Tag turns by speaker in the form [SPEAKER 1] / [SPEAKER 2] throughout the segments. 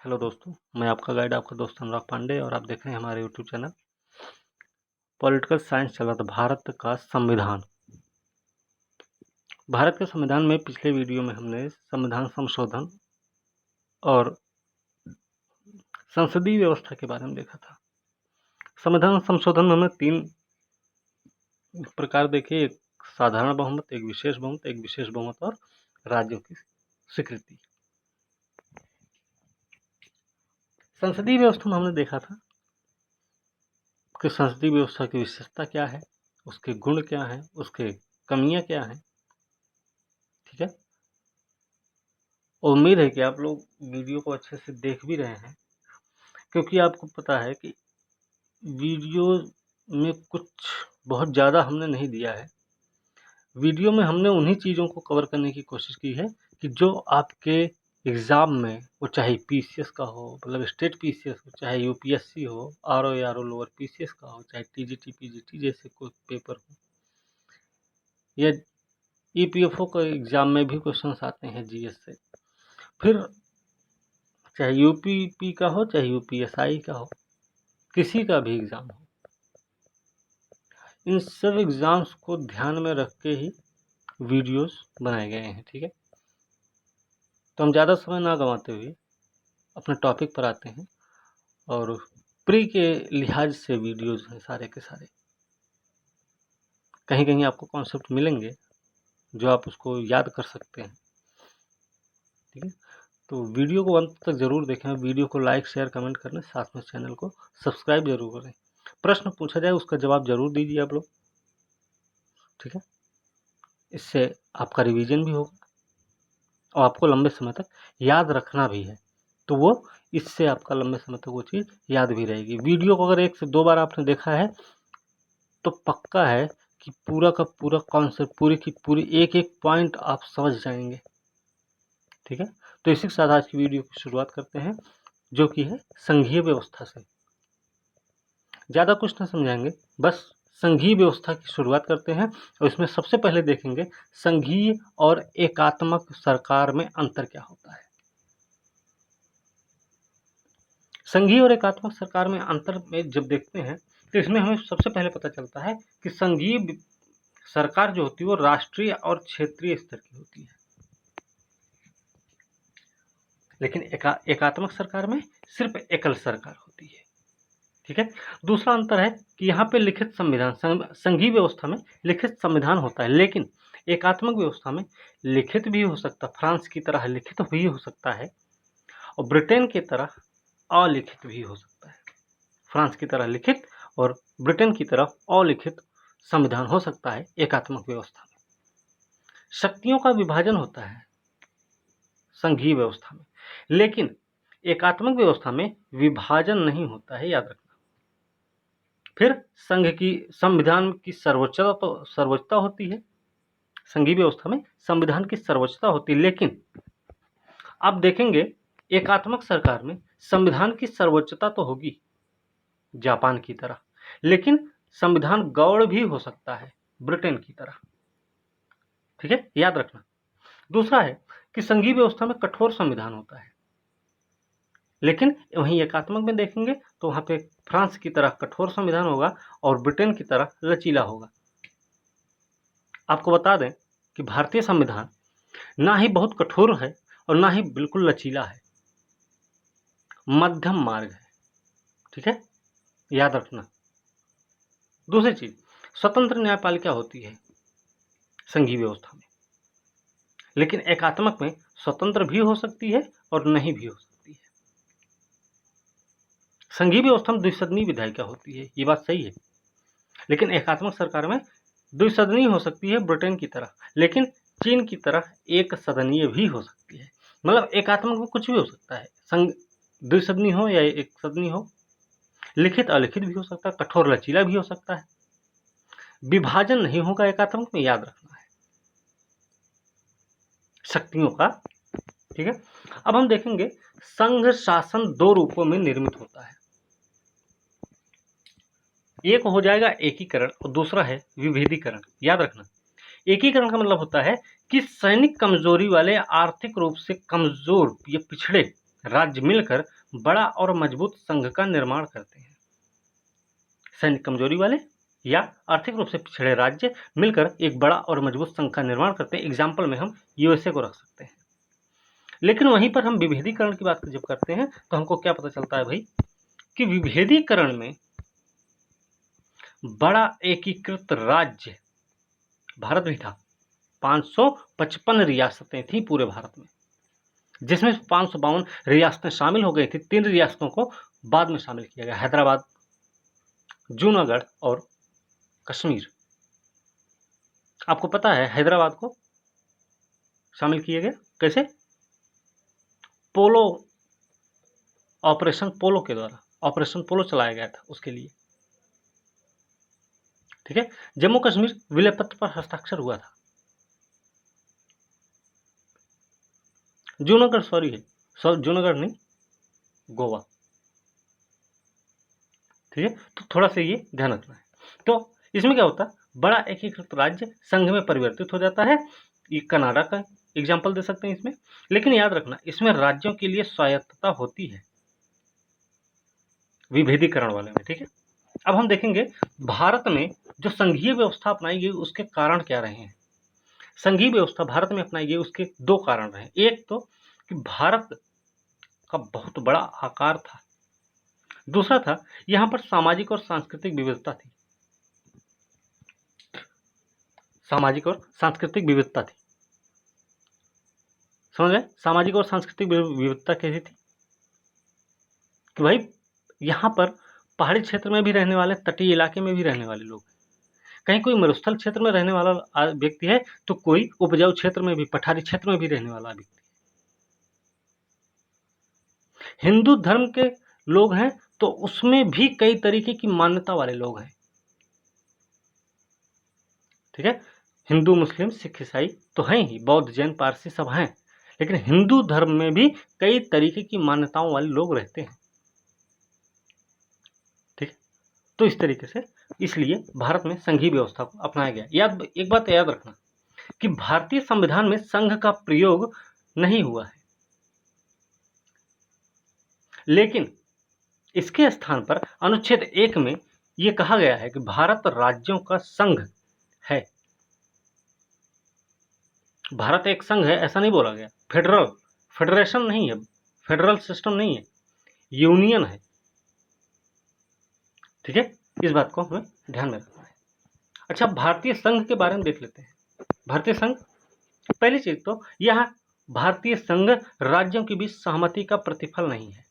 [SPEAKER 1] Hello दोस्तों, मैं आपका गाइड आपका दोस्त अनुराग पांडे और आप देख रहे हैं हमारे यूट्यूब चैनल पॉलिटिकल साइंस चल रहा था। भारत का संविधान। भारत के संविधान में पिछले वीडियो में हमने संविधान संशोधन और संसदीय व्यवस्था के बारे में देखा था। संविधान संशोधन में हमने 3 प्रकार देखे, एक साधारण बहुमत, एक विशेष बहुमत और राज्यों की स्वीकृति। संसदीय व्यवस्था में हमने देखा था कि संसदीय व्यवस्था की विशेषता क्या है, उसके गुण क्या हैं, उसके कमियां क्या हैं। ठीक है, उम्मीद है कि आप लोग वीडियो को अच्छे से देख भी रहे हैं, क्योंकि आपको पता है कि वीडियो में कुछ बहुत ज़्यादा हमने नहीं दिया है। वीडियो में हमने उन्हीं चीज़ों को कवर करने की कोशिश की है कि जो आपके एग्ज़ाम में, वो चाहे पीसीएस का हो, मतलब स्टेट पीसीएस हो, चाहे यूपीएससी हो, आरओ या आरओ लोअर पीसीएस का हो, चाहे टीजीटी पीजीटी जैसे कोई पेपर हो, या ईपीएफओ के एग्ज़ाम में भी क्वेश्चंस आते हैं जीएस से। फिर चाहे यूपीपी का हो, चाहे यूपीएसआई का हो, किसी का भी एग्ज़ाम हो, इन सब एग्ज़ाम्स को ध्यान में रख के ही वीडियोस बनाए गए हैं। ठीक है, तो हम ज़्यादा समय ना गंवाते हुए अपने टॉपिक पर आते हैं। और प्री के लिहाज से वीडियोस हैं सारे के सारे। कहीं कहीं आपको कॉन्सेप्ट मिलेंगे जो आप उसको याद कर सकते हैं। ठीक है, तो वीडियो को अंत तक ज़रूर देखें। वीडियो को लाइक शेयर कमेंट करने, साथ में चैनल को सब्सक्राइब जरूर करें। प्रश्न पूछा जाए उसका जवाब जरूर दीजिए आप लोग। ठीक है, इससे आपका रिवीजन भी होगा और आपको लंबे समय तक याद रखना भी है, तो वो इससे आपका लंबे समय तक वो चीज़ याद भी रहेगी। वीडियो को अगर 1 से 2 बार आपने देखा है तो पक्का है कि पूरा का पूरा कॉन्सेप्ट, पूरी की पूरी एक-एक पॉइंट आप समझ जाएंगे। ठीक है, तो इसी के साथ आज की वीडियो की शुरुआत करते हैं, जो कि है संघीय व्यवस्था से। ज़्यादा कुछ ना समझाएंगे, बस संघीय व्यवस्था की शुरुआत करते हैं। और इसमें सबसे पहले देखेंगे संघीय और एकात्मक सरकार में अंतर क्या होता है। संघीय और एकात्मक सरकार में अंतर में जब देखते हैं तो इसमें हमें सबसे पहले पता चलता है कि संघीय सरकार जो होती है वो राष्ट्रीय और क्षेत्रीय स्तर की होती है, लेकिन एकात्मक सरकार में सिर्फ एकल सरकार होती है। ठीक है, दूसरा अंतर है कि यहाँ पे लिखित संविधान, संघीय व्यवस्था में लिखित संविधान होता है, लेकिन एकात्मक व्यवस्था में लिखित भी हो सकता है, फ्रांस की तरह लिखित भी हो सकता है, और ब्रिटेन की तरह अलिखित भी हो सकता है। फ्रांस की तरह लिखित और ब्रिटेन की तरह अलिखित संविधान हो सकता है एकात्मक व्यवस्था में। शक्तियों का विभाजन होता है संघीय व्यवस्था में, लेकिन एकात्मक व्यवस्था में विभाजन नहीं होता है, याद रखना। फिर संघ की संविधान की सर्वोच्चता होती है। संघीय व्यवस्था में संविधान की सर्वोच्चता होती है, लेकिन आप देखेंगे एकात्मक सरकार में संविधान की सर्वोच्चता तो होगी जापान की तरह, लेकिन संविधान गौड़ भी हो सकता है ब्रिटेन की तरह। ठीक है, याद रखना। दूसरा है कि संघीय व्यवस्था में कठोर संविधान होता है, लेकिन वहीं एकात्मक में देखेंगे तो वहां पे फ्रांस की तरह कठोर संविधान होगा और ब्रिटेन की तरह लचीला होगा। आपको बता दें कि भारतीय संविधान ना ही बहुत कठोर है और ना ही बिल्कुल लचीला है, मध्यम मार्ग है। ठीक है, याद रखना। दूसरी चीज, स्वतंत्र न्यायपालिका होती है संघीय व्यवस्था में, लेकिन एकात्मक में स्वतंत्र भी हो सकती है और नहीं भी हो सकती है। संघीय व्यवस्था में द्विसदनीय विधायिका होती है, ये बात सही है, लेकिन एकात्मक सरकार में द्विसदनीय हो सकती है ब्रिटेन की तरह, लेकिन चीन की तरह एक सदनीय भी हो सकती है। मतलब एकात्मक में कुछ भी हो सकता है, द्विसदनीय हो या एक सदनीय हो, लिखित अलिखित भी हो सकता है, कठोर लचीला भी हो सकता है। विभाजन नहीं होगा एकात्मक में, याद रखना है, शक्तियों का। ठीक है, अब हम देखेंगे संघ शासन 2 रूपों में निर्मित होता है। एक हो जाएगा एकीकरण और दूसरा है विभेदीकरण। याद रखना, एकीकरण का मतलब होता है कि सैनिक कमजोरी वाले, आर्थिक रूप से कमजोर या पिछड़े राज्य मिलकर बड़ा और मजबूत संघ का निर्माण करते हैं। सैन्य कमजोरी वाले या आर्थिक रूप से पिछड़े राज्य मिलकर एक बड़ा और मजबूत संघ का निर्माण करते हैं। एग्जाम्पल में हम यूएसए को रख सकते हैं। लेकिन वहीं पर हम विभेदीकरण की बात जब करते हैं तो हमको क्या पता चलता है भाई कि विभेदीकरण में बड़ा एकीकृत राज्य भारत भी था। 555 रियासतें थी पूरे भारत में, जिसमें 552 रियासतें शामिल हो गई थी। 3 रियासतों को बाद में शामिल किया गया, हैदराबाद, जूनागढ़ और कश्मीर। आपको पता है हैदराबाद को शामिल किया गया कैसे? पोलो, ऑपरेशन पोलो के द्वारा ऑपरेशन पोलो चलाया गया था उसके लिए। ठीक है। जम्मू कश्मीर विलय पत्र पर हस्ताक्षर हुआ था। जूनागढ़ जूनागढ़ नहीं, गोवा। ठीक है, तो थोड़ा सा ये ध्यान रखना है। तो इसमें क्या होता है, बड़ा एकीकृत राज्य संघ में परिवर्तित हो जाता है। ये कनाडा का एग्जाम्पल दे सकते हैं इसमें। लेकिन याद रखना, इसमें राज्यों के लिए स्वायत्तता होती है विभेदीकरण वाले में। ठीक है, अब हम देखेंगे भारत में जो संघीय व्यवस्था अपनाई गई उसके कारण क्या रहे हैं। संघीय व्यवस्था भारत में अपनाई गई उसके 2 कारण रहे। एक तो कि भारत का बहुत बड़ा आकार था, दूसरा था यहां पर सामाजिक और सांस्कृतिक विविधता थी। सामाजिक और सांस्कृतिक विविधता थी, समझ गए? सामाजिक और सांस्कृतिक विविधता कैसी थी कि भाई यहां पर पहाड़ी क्षेत्र में भी रहने वाले, तटीय इलाके में भी रहने वाले लोग, कहीं कोई मरुस्थल क्षेत्र में रहने वाला व्यक्ति है तो कोई उपजाऊ क्षेत्र में भी, पठारी क्षेत्र में भी रहने वाला व्यक्ति। हिंदू धर्म के लोग हैं तो उसमें भी कई तरीके की मान्यता वाले लोग हैं। ठीक है, हिंदू, मुस्लिम, सिख, ईसाई तो हैं ही, बौद्ध, जैन, पारसी सब हैं, लेकिन हिंदू धर्म में भी कई तरीके की मान्यताओं वाले लोग रहते हैं। ठीक है, तो इस तरीके से इसलिए भारत में संघीय व्यवस्था को अपनाया गया। एक बात याद रखना कि भारतीय संविधान में संघ का प्रयोग नहीं हुआ है, लेकिन इसके स्थान पर अनुच्छेद 1 में यह कहा गया है कि भारत राज्यों का संघ है। भारत एक संघ है ऐसा नहीं बोला गया। फेडरेशन नहीं है, फेडरल सिस्टम नहीं है, यूनियन है। ठीक है, इस बात को हमें ध्यान में रखना है। अच्छा, भारतीय संघ के बारे में देख लेते हैं। भारतीय संघ, पहली चीज तो यह भारतीय संघ राज्यों के बीच सहमति का प्रतिफल नहीं है।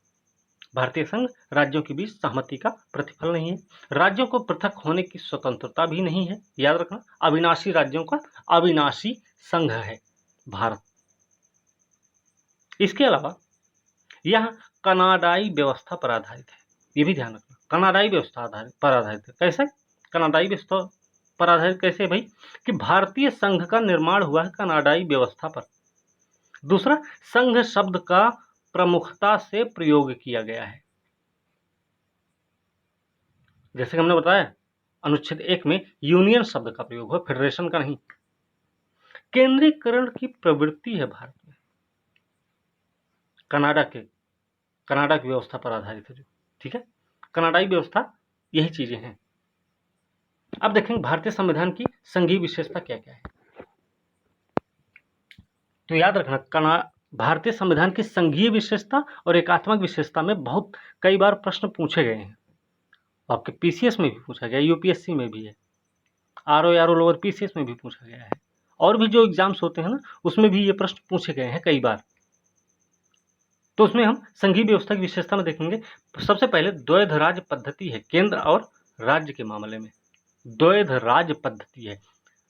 [SPEAKER 1] भारतीय संघ राज्यों के बीच सहमति का प्रतिफल नहीं है। राज्यों को पृथक होने की स्वतंत्रता भी नहीं है। याद रखना, अविनाशी राज्यों का अविनाशी संघ है भारत। इसके अलावा यह कनाडाई व्यवस्था पर आधारित है। यह भी ध्यान रखना, कनाडाई व्यवस्था पर आधारित है। कैसे कनाडाई व्यवस्था पर आधारित? कैसे भाई कि भारतीय संघ का निर्माण हुआ है कनाडाई व्यवस्था पर। दूसरा, संघ शब्द का प्रमुखता से प्रयोग किया गया है। जैसे कि हमने बताया अनुच्छेद 1 में यूनियन शब्द का प्रयोग हुआ, फेडरेशन का नहीं। केंद्रीकरण की प्रवृत्ति है भारत में, कनाडा की व्यवस्था पर आधारित है जो। ठीक है, कनाडाई व्यवस्था, यही चीजें हैं। अब देखेंगे भारतीय संविधान की संघीय विशेषता क्या क्या है। तो याद रखना, भारतीय संविधान की संघीय विशेषता और एकात्मक विशेषता में बहुत कई बार प्रश्न पूछे गए हैं। आपके पीसीएस में भी पूछा गया, यूपीएससी में भी है, आरओ लोअर पीसीएस में भी पूछा गया है, और भी जो एग्जाम्स होते हैं ना उसमें भी ये प्रश्न पूछे गए हैं कई बार। तो उसमें हम संघीय व्यवस्था की विशेषता में देखेंगे। सबसे पहले द्वैध राज्य पद्धति है, केंद्र और राज्य के मामले में द्वैध राज्य पद्धति है।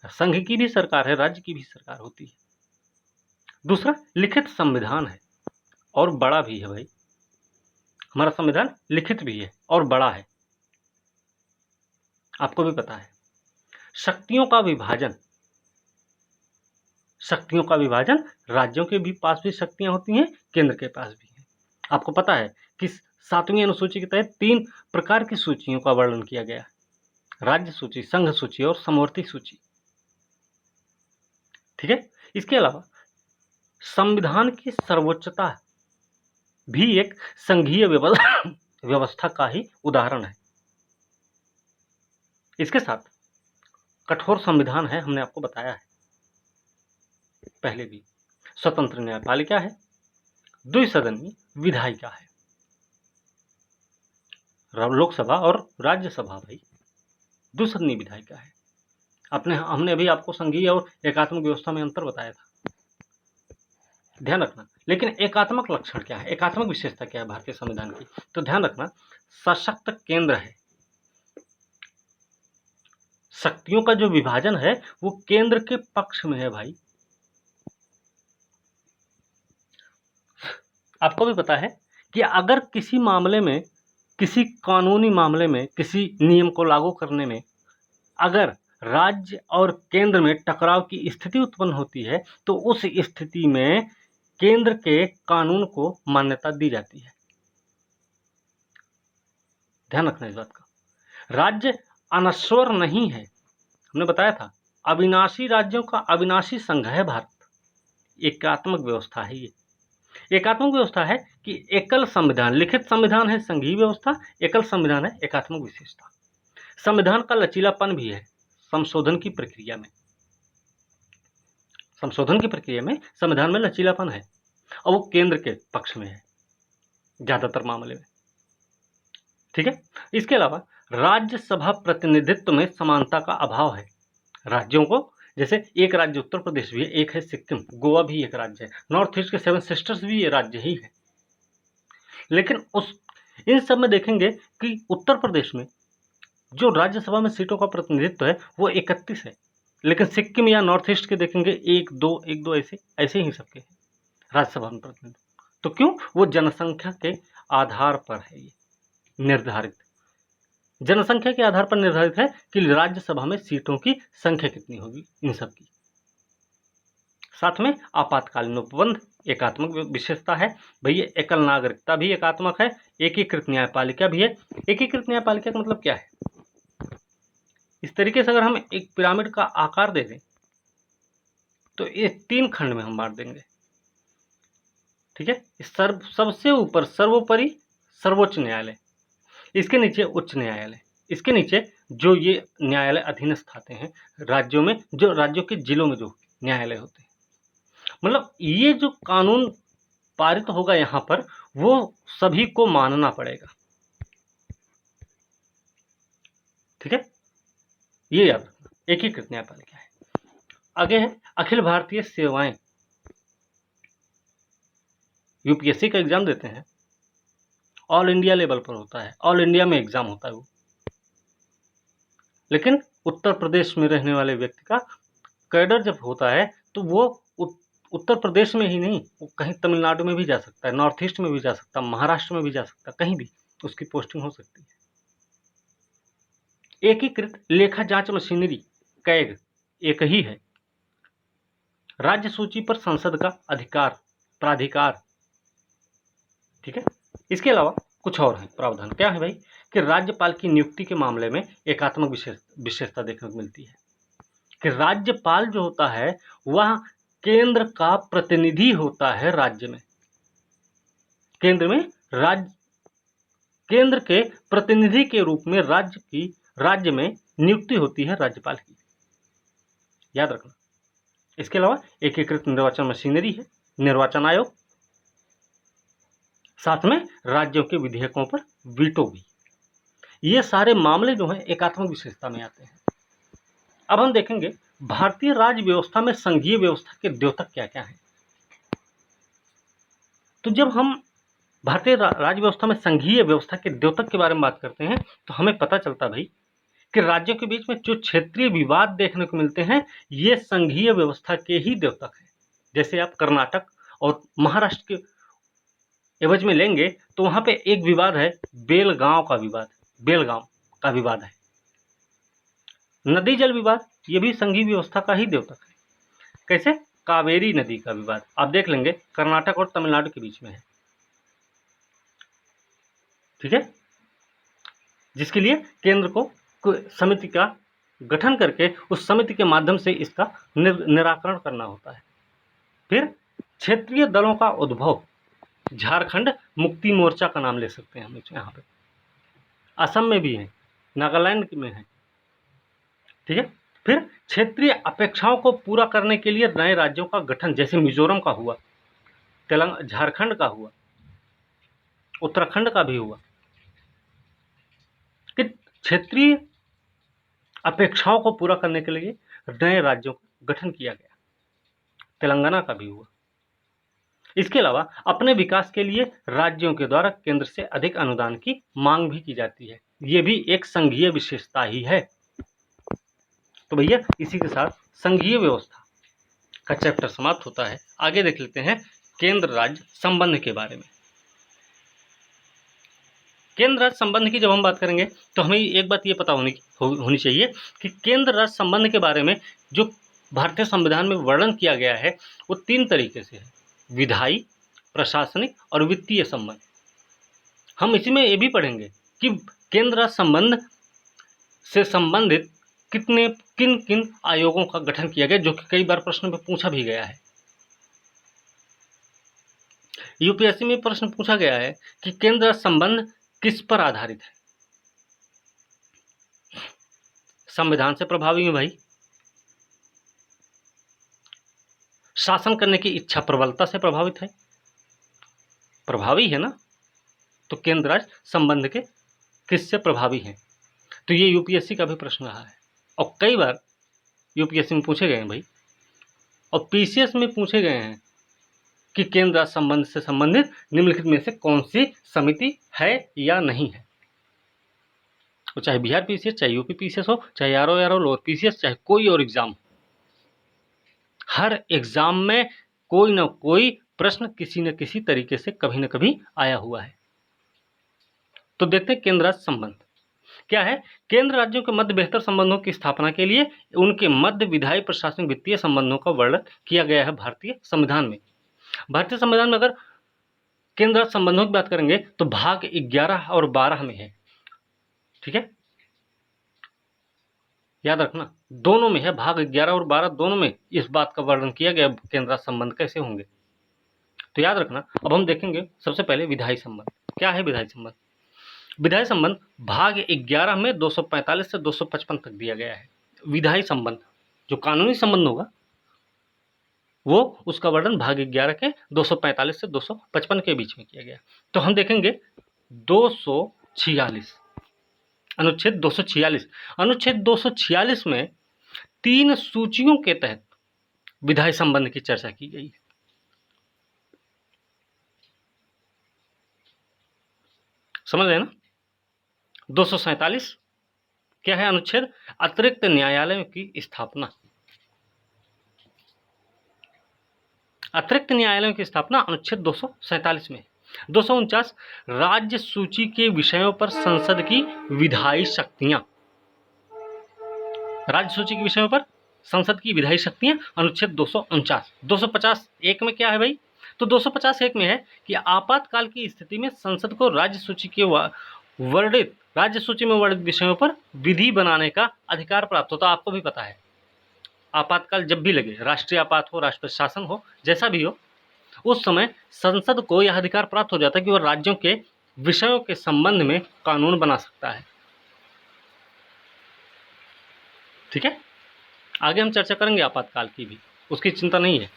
[SPEAKER 1] संघ की भी सरकार है, राज्य की भी सरकार होती है। दूसरा, लिखित संविधान है और बड़ा भी है भाई। हमारा संविधान लिखित भी है और बड़ा है, आपको भी पता है। शक्तियों का विभाजन, राज्यों के भी पास भी शक्तियां होती हैं, केंद्र के पास भी है। आपको पता है कि 7वीं अनुसूची के तहत 3 प्रकार की सूचियों का वर्णन किया गया है, राज्य सूची, संघ सूची और समवर्ती सूची। ठीक है, इसके अलावा संविधान की सर्वोच्चता भी एक संघीय व्यवस्था का ही उदाहरण है। इसके साथ कठोर संविधान है, हमने आपको बताया है पहले भी। स्वतंत्र न्यायपालिका है, द्विसदनीय विधायिका है, लोकसभा और राज्यसभा भाई द्विसदनीय विधायिका है। हमने अभी आपको संघीय और एकात्मक व्यवस्था में अंतर बताया था, ध्यान रखना। लेकिन एकात्मक लक्षण क्या है, एकात्मक विशेषता क्या है भारतीय संविधान की, तो ध्यान रखना, सशक्त केंद्र है। शक्तियों का जो विभाजन है वो केंद्र के पक्ष में है भाई। आपको भी पता है कि अगर किसी मामले में, किसी कानूनी मामले में, किसी नियम को लागू करने में अगर राज्य और केंद्र में टकराव की स्थिति उत्पन्न होती है तो उस स्थिति में केंद्र के कानून को मान्यता दी जाती है। ध्यान रखना इस बात का। राज्य अनश्वर नहीं है, हमने बताया था, अविनाशी राज्यों का अविनाशी संघ है भारत। एकात्मक व्यवस्था है ये। एकात्मक व्यवस्था है कि एकल संविधान, लिखित संविधान है संघीय व्यवस्था, एकल संविधान है एकात्मक विशेषता। संविधान का लचीलापन भी है संशोधन की प्रक्रिया में। संशोधन की प्रक्रिया में संविधान में लचीलापन है और वो केंद्र के पक्ष में है ज्यादातर मामले में, ठीक है। इसके अलावा राज्यसभा प्रतिनिधित्व में समानता का अभाव है। राज्यों को, जैसे एक राज्य उत्तर प्रदेश भी है, एक है सिक्किम, गोवा भी एक राज्य है, नॉर्थ ईस्ट के 7 सिस्टर्स भी ये राज्य ही है। लेकिन इन सब में देखेंगे कि उत्तर प्रदेश में जो राज्यसभा में सीटों का प्रतिनिधित्व है वो 31 है, लेकिन सिक्किम या नॉर्थ ईस्ट के देखेंगे 1-2 ऐसे ही सबके राज्यसभा में प्रतिनिधित्व। तो क्यों? वो जनसंख्या के आधार पर है, ये निर्धारित जनसंख्या के आधार पर निर्धारित है कि राज्यसभा में सीटों की संख्या कितनी होगी इन सब की। साथ में आपातकालीन उपबंध एकात्मक विशेषता है भैया। एकल नागरिकता भी एकात्मक है, एकीकृत न्यायपालिका भी है। एकीकृत न्यायपालिका का मतलब क्या है? इस तरीके से अगर हम एक पिरामिड का आकार दे दें तो ये 3 खंड में हम बांट देंगे, ठीक है। सबसे ऊपर सर्वोपरि सर्वोच्च न्यायालय, इसके नीचे उच्च न्यायालय, इसके नीचे जो ये न्यायालय अधीनस्थ आते हैं राज्यों में, जो राज्यों के जिलों में जो न्यायालय होते हैं। मतलब ये जो कानून पारित होगा यहाँ पर वो सभी को मानना पड़ेगा, ठीक है। ये याद रखना, एकीकृत न्यायपालिका है। आगे है अखिल भारतीय सेवाएं। यूपीएससी का एग्जाम देते हैं, ऑल इंडिया लेवल पर होता है, ऑल इंडिया में एग्जाम होता है वो। लेकिन उत्तर प्रदेश में रहने वाले व्यक्ति का कैडर जब होता है तो वो उत्तर प्रदेश में ही नहीं, वो कहीं तमिलनाडु में भी जा सकता है, नॉर्थ ईस्ट में भी जा सकता है, महाराष्ट्र में भी जा सकता है, कहीं भी उसकी पोस्टिंग हो सकती है। एकीकृत लेखा जांच मशीनरी कैग एक ही है। राज्य सूची पर संसद का अधिकार प्राधिकार, ठीक है। इसके अलावा कुछ और है प्रावधान। क्या है भाई कि राज्यपाल की नियुक्ति के मामले में एकात्मक विशेषता देखने को मिलती है कि राज्यपाल जो होता है वह केंद्र का प्रतिनिधि होता है राज्य में। केंद्र के प्रतिनिधि के रूप में राज्य में नियुक्ति होती है राज्यपाल की, याद रखना। इसके अलावा एकीकृत निर्वाचन मशीनरी है, निर्वाचन आयोग, साथ में राज्यों के विधेयकों पर वीटो भी। ये सारे मामले जो हैं एकात्मक विशेषता में आते हैं। अब हम देखेंगे भारतीय राज्य व्यवस्था में संघीय व्यवस्था के द्योतक क्या क्या हैं। तो जब हम भारतीय राज्य व्यवस्था में संघीय व्यवस्था के द्योतक के बारे में बात करते हैं तो हमें पता चलता भाई कि राज्यों के बीच में जो क्षेत्रीय विवाद देखने को मिलते हैं ये संघीय व्यवस्था के ही द्योतक हैं। जैसे आप कर्नाटक और महाराष्ट्र के एवज में लेंगे तो वहां पे एक विवाद है, बेलगांव का विवाद है। नदी जल विवाद, ये भी संघीय व्यवस्था का ही द्योतक है। कैसे? कावेरी नदी का विवाद आप देख लेंगे, कर्नाटक और तमिलनाडु के बीच में है, ठीक है। जिसके लिए केंद्र को समिति का गठन करके उस समिति के माध्यम से इसका निराकरण करना होता है। फिर क्षेत्रीय दलों का उद्भव, झारखंड मुक्ति मोर्चा का नाम ले सकते हैं हम यहाँ पे, असम में भी है, नागालैंड में है, ठीक है। फिर क्षेत्रीय अपेक्षाओं को पूरा करने के लिए नए राज्यों का गठन, जैसे मिजोरम का हुआ, झारखंड का हुआ, उत्तराखंड का भी हुआ, कि क्षेत्रीय अपेक्षाओं को पूरा करने के लिए नए राज्यों का गठन किया गया। तेलंगाना का भी हुआ। इसके अलावा अपने विकास के लिए राज्यों के द्वारा केंद्र से अधिक अनुदान की मांग भी की जाती है। ये भी एक संघीय विशेषता ही है। तो भैया इसी के साथ संघीय व्यवस्था का चैप्टर समाप्त होता है। आगे देख लेते हैं केंद्र राज्य संबंध के बारे में। केंद्र राज्य संबंध की जब हम बात करेंगे तो हमें एक बात ये पता होनी चाहिए कि केंद्र राज्य संबंध के बारे में जो भारतीय संविधान में वर्णन किया गया है वो 3 तरीके से है: विधायी, प्रशासनिक और वित्तीय संबंध। हम इसी में ये भी पढ़ेंगे कि केंद्र राज्य संबंध से संबंधित किन किन आयोगों का गठन किया गया, जो कि कई बार प्रश्न में पूछा भी गया है। यूपीएससी में प्रश्न पूछा गया है कि केंद्र राज्य संबंध किस पर आधारित है? संविधान से प्रभावी है भाई, शासन करने की इच्छा प्रबलता से प्रभावित है, प्रभावी है ना, तो केंद्र राज्य संबंध के किससे प्रभावी हैं? तो ये यूपीएससी का भी प्रश्न रहा है और कई बार यूपीएससी में पूछे गए हैं भाई, और पीसीएस में पूछे गए हैं कि केंद्र राज्य संबंध से संबंधित निम्नलिखित में से कौन सी समिति है या नहीं है। तो चाहे बिहार पीसीएस, चाहे यूपी पीसीएस हो, चाहे आरओ लोअर पीसीएस, चाहे कोई और एग्जाम, हर एग्जाम में कोई ना कोई प्रश्न किसी न किसी तरीके से कभी न कभी आया हुआ है। तो देखते हैं केंद्र राज्य संबंध क्या है। केंद्र राज्यों के मध्य बेहतर संबंधों की स्थापना के लिए उनके मध्य विधायी, प्रशासनिक, वित्तीय संबंधों का वर्णन किया गया है भारतीय संविधान में। भारतीय संविधान में अगर केंद्र राज्य संबंधों की बात करेंगे तो भाग 11 और 12 में है, ठीक है, याद रखना, दोनों में है, भाग 11 और 12 दोनों में इस बात का वर्णन किया गया केंद्र राज्य संबंध कैसे होंगे। तो याद रखना। अब हम देखेंगे सबसे पहले विधायी संबंध। क्या है विधायी संबंध? विधायी संबंध भाग 11 में 245 से 255 तक दिया गया है। विधायी संबंध जो कानूनी संबंध होगा वो उसका वर्णन भाग 11 के 245 से 255 के बीच में किया गया। तो हम देखेंगे 246 अनुच्छेद 246। अनुच्छेद 246 में 3 सूचियों के तहत विधायी संबंध की चर्चा की गई है। समझ रहे ना? 247 क्या है अनुच्छेद? अतिरिक्त न्यायालयों की स्थापना। अतिरिक्त न्यायालयों की स्थापना अनुच्छेद 247 में। 249 राज्य सूची के विषयों पर संसद की विधायी शक्तियां। राज्य सूची के विषयों पर संसद की विधायी शक्तियां अनुच्छेद 249। 250 एक में क्या है भाई? तो 250 एक में है कि आपातकाल की स्थिति में संसद को राज्य सूची में वर्णित विषयों पर विधि बनाने का अधिकार प्राप्त होता। आपको भी पता है आपातकाल जब भी लगे, राष्ट्रीय आपात हो, राष्ट्रीय शासन हो, जैसा भी हो, उस समय संसद को यह अधिकार प्राप्त हो जाता है कि वह राज्यों के विषयों के संबंध में कानून बना सकता है। ठीक है, आगे हम चर्चा करेंगे आपातकाल की भी, उसकी चिंता नहीं है,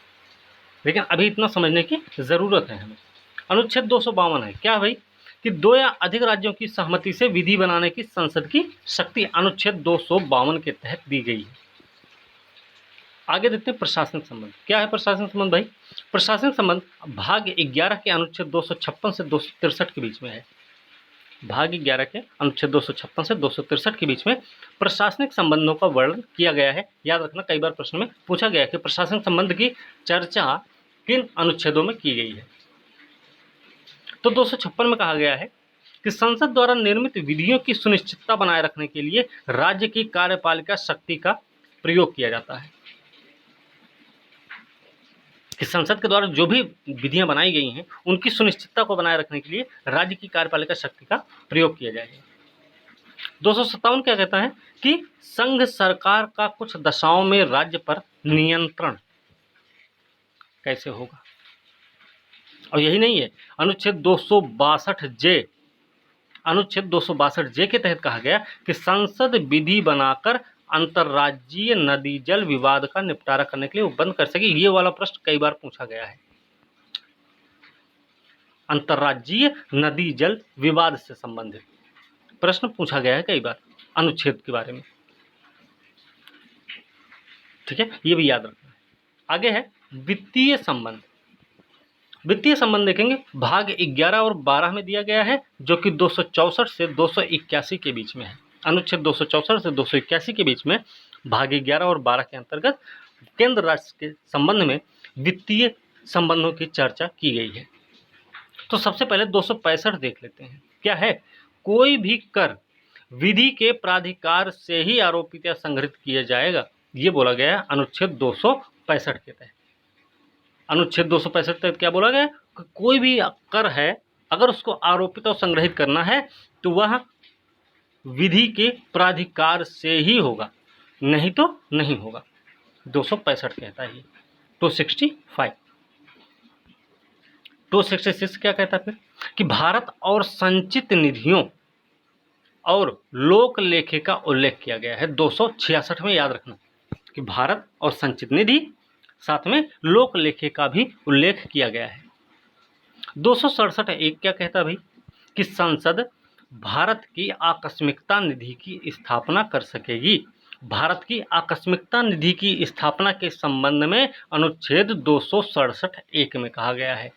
[SPEAKER 1] लेकिन अभी इतना समझने की जरूरत है हमें। अनुच्छेद 252 है क्या भाई? कि 2 या अधिक राज्यों की सहमति से विधि बनाने की संसद की शक्ति अनुच्छेद 252 के तहत दी गई है। आगे देखते हैं प्रशासनिक संबंध। क्या है प्रशासनिक संबंध भाई? प्रशासनिक संबंध भाग 11 के अनुच्छेद 256 से 263 के बीच में है। भाग 11 के अनुच्छेद 256 से 263 के बीच में प्रशासनिक संबंधों का वर्णन किया गया है। याद रखना, कई बार प्रश्न में पूछा गया है कि प्रशासनिक संबंध की चर्चा किन अनुच्छेदों में की गई है। तो 256 में कहा गया है कि संसद द्वारा निर्मित विधियों की सुनिश्चितता बनाए रखने के लिए राज्य की कार्यपालिका शक्ति का प्रयोग किया जाता है। कि संसद के द्वारा जो भी विधियां बनाई गई हैं उनकी सुनिश्चितता को बनाए रखने के लिए राज्य की कार्यपालिका शक्ति का प्रयोग किया जाएगा। 257 क्या कहता है कि संघ सरकार का कुछ दशाओं में राज्य पर नियंत्रण कैसे होगा। और यही नहीं है, अनुच्छेद 262 जे, अनुच्छेद 262 जे के तहत कहा गया कि संसद विधि बनाकर अंतर्राज्यीय नदी जल विवाद का निपटारा करने के लिए उपबंध कर सके। ये वाला प्रश्न कई बार पूछा गया है, अंतर्राज्यीय नदी जल विवाद से संबंधित प्रश्न पूछा गया है कई बार अनुच्छेद के बारे में, ठीक है, ये भी याद रखना है। आगे है वित्तीय संबंध। वित्तीय संबंध देखेंगे, भाग 11 और 12 में दिया गया है, जो कि 264 से 281 के बीच में है। अनुच्छेद 264 से 281 के बीच में भाग 11 और 12 के अंतर्गत केंद्र राज्य के संबंध में वित्तीय संबंधों की चर्चा की गई है। तो सबसे पहले 265 देख लेते हैं, क्या है, कोई भी कर विधि के प्राधिकार से ही आरोपित या संग्रहित किया जाएगा, ये बोला गया है अनुच्छेद 265 के तहत। अनुच्छेद 265 तहत क्या बोला गया, कोई भी कर है अगर उसको आरोपित और संग्रहित करना है तो वह विधि के प्राधिकार से ही होगा, नहीं तो नहीं होगा। 265 कहता है ये। 265 266 क्या कहता है फिर, कि भारत और संचित निधियों और लोक लेखे का उल्लेख किया गया है। 266 में याद रखना कि भारत और संचित निधि, साथ में लोक लेखे का भी उल्लेख किया गया है। 267 एक क्या कहता भाई, कि संसद भारत की आकस्मिकता निधि की स्थापना कर सकेगी। भारत की आकस्मिकता निधि की स्थापना के संबंध में अनुच्छेद 267 एक में कहा गया है,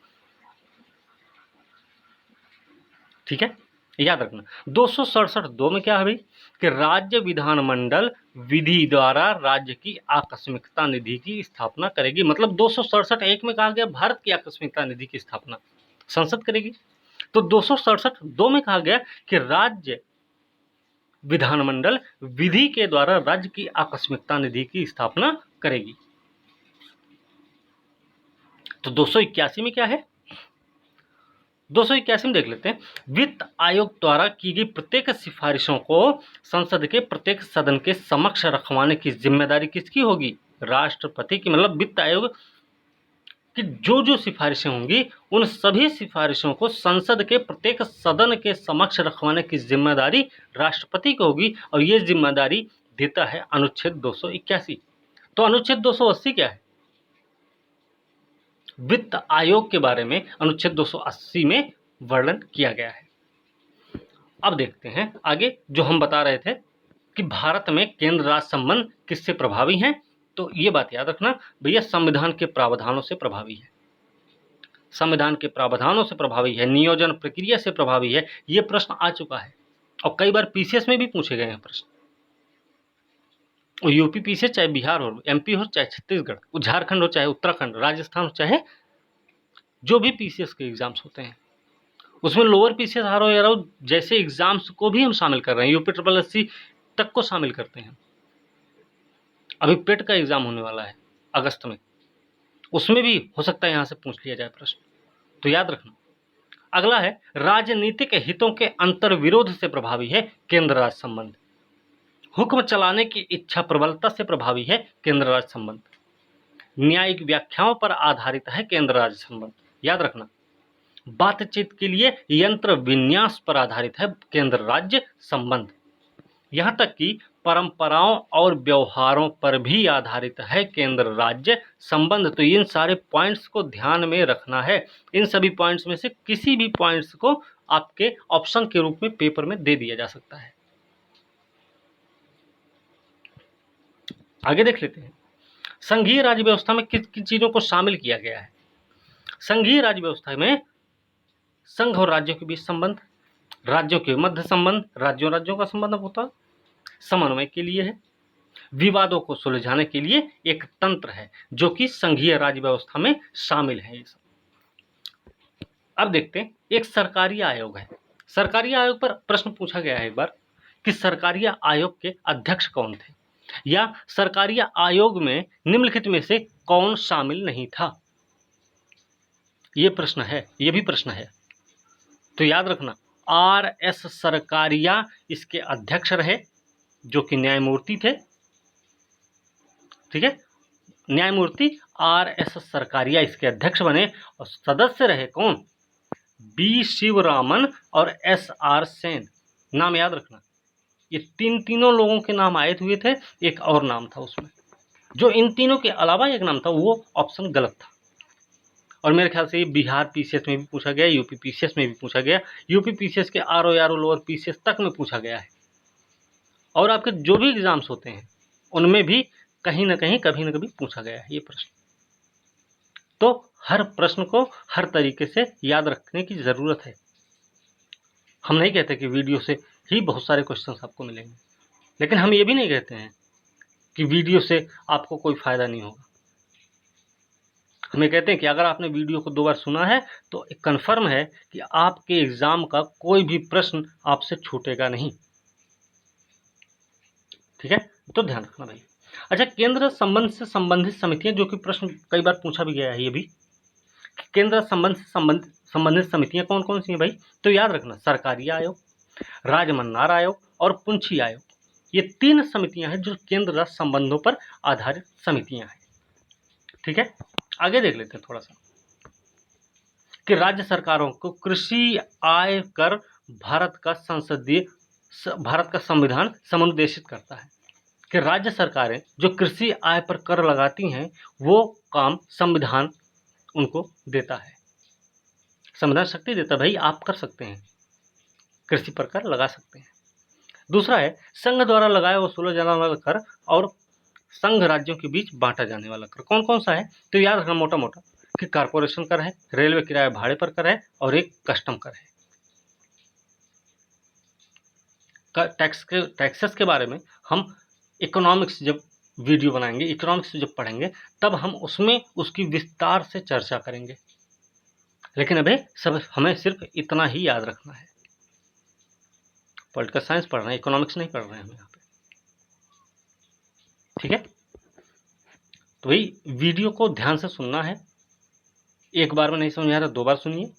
[SPEAKER 1] ठीक है, याद रखना। 267 दो में क्या है भाई, कि राज्य विधानमंडल विधि द्वारा राज्य की आकस्मिकता निधि की स्थापना करेगी। मतलब 267 एक में कहा गया भारत की आकस्मिकता निधि की स्थापना संसद करेगी, तो 267 दो में कहा गया कि राज्य विधानमंडल विधि के द्वारा राज्य की आकस्मिकता निधि की स्थापना करेगी। तो 281 में क्या है, 281 में देख लेते हैं, वित्त आयोग द्वारा की गई प्रत्येक सिफारिशों को संसद के प्रत्येक सदन के समक्ष रखवाने की जिम्मेदारी किसकी होगी, राष्ट्रपति की। मतलब वित्त आयोग कि जो सिफारिशें होंगी उन सभी सिफारिशों को संसद के प्रत्येक सदन के समक्ष रखवाने की जिम्मेदारी राष्ट्रपति को होगी, और ये जिम्मेदारी देता है अनुच्छेद 281। तो अनुच्छेद 280 क्या है, वित्त आयोग के बारे में अनुच्छेद 280 में वर्णन किया गया है। अब देखते हैं आगे, जो हम बता रहे थे कि भारत में केंद्र राज्य संबंध किससे प्रभावी हैं, तो ये बात याद रखना भैया, संविधान के प्रावधानों से प्रभावी है, संविधान के प्रावधानों से प्रभावी है, नियोजन प्रक्रिया से प्रभावी है। ये प्रश्न आ चुका है और कई बार पीसीएस में भी पूछे गए हैं प्रश्न, और यूपी पीसीएस चाहे बिहार हो, एमपी हो, चाहे छत्तीसगढ़, झारखंड हो, चाहे उत्तराखंड, राजस्थान हो, चाहे जो भी पीसीएस के एग्जाम्स होते हैं, उसमें लोअर पीसीएस आर या रो जैसे एग्जाम्स को भी हम शामिल कर रहे हैं, यूपी ट्रिपल एससी तक को शामिल करते हैं। अभी पेट का एग्जाम होने वाला है अगस्त में, उसमें भी हो सकता है यहाँ से पूछ लिया जाए प्रश्न, तो याद रखना। अगला है राजनीतिक हितों के अंतर्विरोध से प्रभावी है केंद्र राज्य संबंध, हुक्म चलाने की इच्छा प्रबलता से प्रभावी है केंद्र राज्य संबंध, न्यायिक व्याख्याओं पर आधारित है केंद्र राज्य संबंध, याद रखना। बातचीत के लिए यंत्र विन्यास पर आधारित है केंद्र राज्य संबंध, यहाँ तक कि परंपराओं और व्यवहारों पर भी आधारित है केंद्र राज्य संबंध। तो इन सारे पॉइंट्स को ध्यान में रखना है। इन सभी पॉइंट्स में से किसी भी पॉइंट्स को आपके ऑप्शन के रूप में पेपर में दे दिया जा सकता है। आगे देख लेते हैं, संघीय राज्य व्यवस्था में किन किन चीजों को शामिल किया गया है। संघीय राज्य व्यवस्था में संघ और राज्यों के बीच संबंध, राज्यों के मध्य संबंध, राज्यों का संबंध होता, समन्वय के लिए है, विवादों को सुलझाने के लिए एक तंत्र है जो कि संघीय राज्य व्यवस्था में शामिल है ये सब। अब देखते हैं, एक सरकारी आयोग है। सरकारी आयोग पर प्रश्न पूछा गया है एक बार कि सरकारी आयोग के अध्यक्ष कौन थे, या सरकारी आयोग में निम्नलिखित में से कौन शामिल नहीं था, ये प्रश्न है, ये भी प्रश्न है। तो याद रखना, RS सरकारिया इसके अध्यक्ष रहे, जो कि न्यायमूर्ति थे, ठीक है, न्यायमूर्ति RS सरकारिया इसके अध्यक्ष बने और सदस्य रहे कौन? B शिवरामन और SR सेन। नाम याद रखना, ये तीनों लोगों के नाम आए हुए थे, एक और नाम था उसमें, जो इन तीनों के अलावा एक नाम था, वो ऑप्शन गलत था। और मेरे ख्याल से ये बिहार PCS में भी पूछा गया, यूपी PCS में भी पूछा गया, यूपी PCS के RO लोअर PCS तक में पूछा गया है। और आपके जो भी एग्जाम्स होते हैं उनमें भी कहीं ना कहीं कभी ना कभी पूछा गया है ये प्रश्न। तो हर प्रश्न को हर तरीके से याद रखने की ज़रूरत है। हम नहीं कहते कि वीडियो से ही बहुत सारे क्वेश्चंस आपको मिलेंगे, लेकिन हम ये भी नहीं कहते हैं कि वीडियो से आपको कोई फ़ायदा नहीं होगा। हमें कहते हैं कि अगर आपने वीडियो को 2 बार सुना है तो कन्फर्म है कि आपके एग्ज़ाम का कोई भी प्रश्न आपसे छूटेगा नहीं। ठीक है, तो ध्यान रखना भाई। अच्छा, केंद्र संबंध से संबंधित समितियां, जो कि प्रश्न कई बार पूछा भी गया है ये भी, केंद्र संबंध से संबंधित समितियां कौन कौन सी हैं भाई? तो याद रखना, सरकारी आयोग, राजमन्नार आयोग और पुंछी आयोग, ये 3 समितियां हैं जो केंद्र राज्य संबंधों पर आधारित समितियां हैं। ठीक है, आगे देख लेते हैं थोड़ा सा कि राज्य सरकारों को कृषि आय कर भारत का संविधान समुद्देशित करता है कि राज्य सरकारें जो कृषि आय पर कर लगाती हैं वो काम संविधान उनको देता है, संविधान शक्ति देता है भाई, आप कर सकते हैं, कृषि पर कर लगा सकते हैं। दूसरा है संघ द्वारा लगाया वसूला जाने वाला कर और संघ राज्यों के बीच बांटा जाने वाला कर। कौन कौन सा है? तो याद रखना मोटा मोटा कि कारपोरेशन कर है, रेलवे किराया भाड़े पर कर है और एक कस्टम कर है। टैक्सेस के बारे में हम इकोनॉमिक्स जब वीडियो बनाएंगे, इकोनॉमिक्स जब पढ़ेंगे, तब हम उसमें उसकी विस्तार से चर्चा करेंगे। लेकिन अभी सब हमें सिर्फ इतना ही याद रखना है, पॉलिटिकल साइंस पढ़ रहे हैं, इकोनॉमिक्स नहीं पढ़ रहे हैं हम यहाँ पे। ठीक है, तो भाई वीडियो को ध्यान से सुनना है, एक बार में नहीं समझ आ रहा 2 बार सुनिए,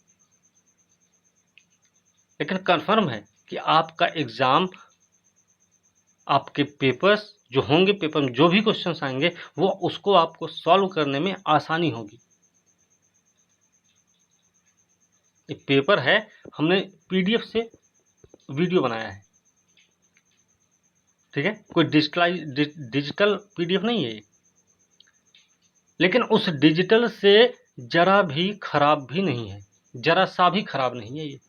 [SPEAKER 1] लेकिन कंफर्म है कि आपका एग्जाम, आपके पेपर्स जो होंगे, पेपर में जो भी क्वेश्चंस आएंगे वो उसको आपको सॉल्व करने में आसानी होगी। ये पेपर है, हमने PDF से वीडियो बनाया है। ठीक है, कोई डिजिटल PDF नहीं है ये, लेकिन उस डिजिटल से जरा भी खराब भी नहीं है, जरा सा भी खराब नहीं है ये।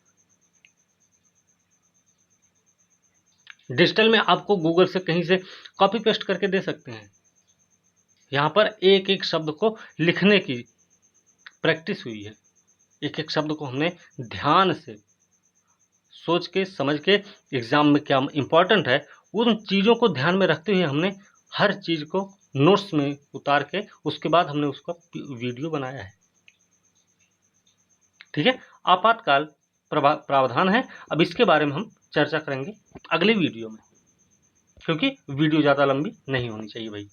[SPEAKER 1] डिजिटल में आपको गूगल से कहीं से कॉपी पेस्ट करके दे सकते हैं, यहाँ पर एक एक शब्द को लिखने की प्रैक्टिस हुई है, एक एक शब्द को हमने ध्यान से सोच के समझ के एग्जाम में क्या इंपॉर्टेंट है उन चीज़ों को ध्यान में रखते हुए हमने हर चीज़ को नोट्स में उतार के उसके बाद हमने उसका वीडियो बनाया है। ठीक है, आपातकाल प्रावधान है, अब इसके बारे में हम चर्चा करेंगे अगले वीडियो में, क्योंकि वीडियो ज़्यादा लंबी नहीं होनी चाहिए भाई,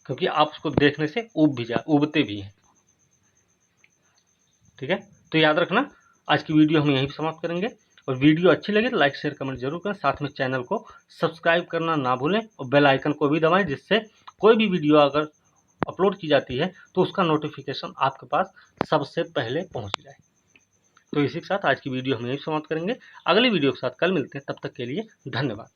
[SPEAKER 1] क्योंकि आप उसको देखने से उबते भी हैं। ठीक है, तो याद रखना आज की वीडियो हम यहीं पर समाप्त करेंगे, और वीडियो अच्छी लगे तो लाइक शेयर कमेंट जरूर करें, साथ में चैनल को सब्सक्राइब करना ना भूलें और बेल आइकन को भी दबाएं, जिससे कोई भी वीडियो अगर अपलोड की जाती है तो उसका नोटिफिकेशन आपके पास सबसे पहले पहुंच जाए। तो इसी के साथ आज की वीडियो हम यहीं समाप्त करेंगे, अगली वीडियो के साथ कल मिलते हैं, तब तक के लिए धन्यवाद।